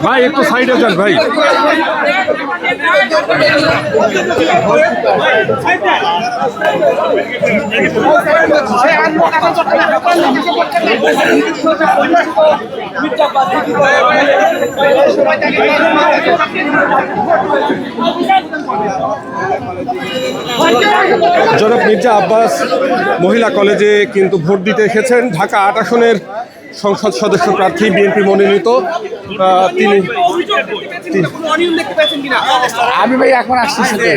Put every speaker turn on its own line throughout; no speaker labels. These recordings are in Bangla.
ভাই একটু সাইডে যান ভাই। জনাব মির্জা আব্বাস মহিলা কলেজে কিন্তু ভোট দিতে এসেছেন। ঢাকা ৮ আসনের সংসদ সদস্য প্রার্থী বিএনপি মনোনীত তিনি।
আমি ভাই এখন আসছি সাথে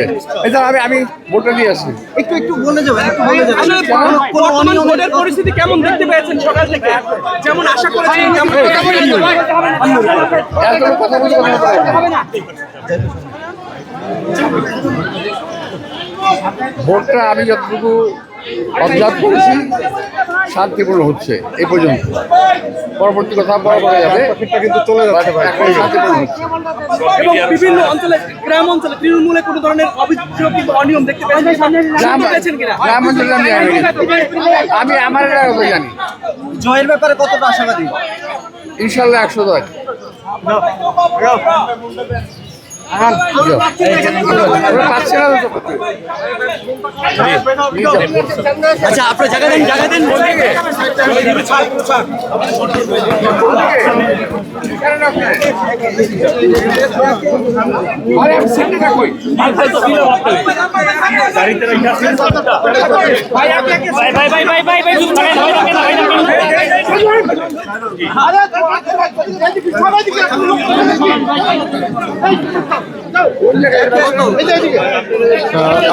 আমি ভোটটা দিয়ে আসি।
একটু বলে যাবেন, ভোটের পরিস্থিতি কেমন দেখতে পেয়েছেন সকাল থেকে? যেমন আশা করেছেন
কথা বলতে হবে না। ভোটটা আমি যতটুকু অবজার্ভ করেছি শান্তিপূর্ণ হচ্ছে এই পর্যন্ত। পরবর্তী কথা বলা যাবে,
কিন্তু চলে যাচ্ছে
এখন শান্তিপূর্ণ হচ্ছে।
এবং বিভিন্ন অঞ্চলে, গ্রাম অঞ্চলে তৃণমূলে কোনো ধরনের অভিযোগ কিন্তু অনিয়ম দেখতে পেয়েছেন কিনা?
গ্রাম অঞ্চলে আমি আমার এলাকা জানি।
জয়ের ব্যাপারে কতটা আশাবাদী?
ইনশাল্লাহ 110।
আচ্ছা, আপনার জায়গা দেন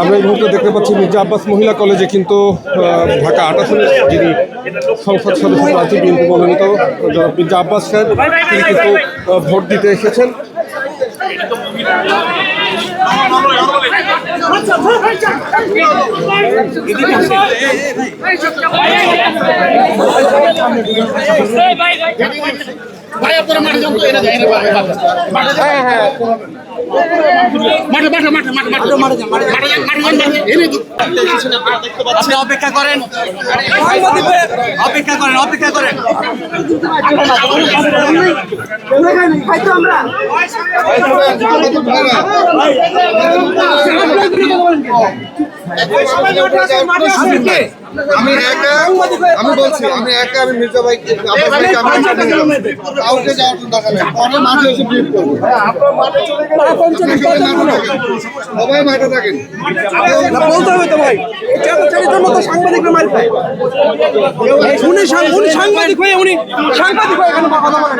আমরা এই মুহূর্তে দেখতে পাচ্ছি মির্জা আব্বাস মহিলা কলেজে কিন্তু ঢাকা ৮ আসনের যিনি সংসদ সদস্য প্রার্থী বিএনপি মনোনীত জনাব মির্জা আব্বাস খান তিনি কিন্তু ভোট দিতে এসেছেন।
ভাই আপনারা মাঠে যান তো, এনে যায়
আপনি অপেক্ষা করেন।
আমি বলছি আমি মির্জা ভাই কাউকে যাওয়ার দরকার নেই, পরে মাঠে এসে ব্রিফ করবো। সবাই মাঠে থাকেন,
বলতে হবে তো ভাই, মতো সাংবাদিকরা মারি পায়। উনি সাংবাদিক হয়ে এখানে কথা বলেন।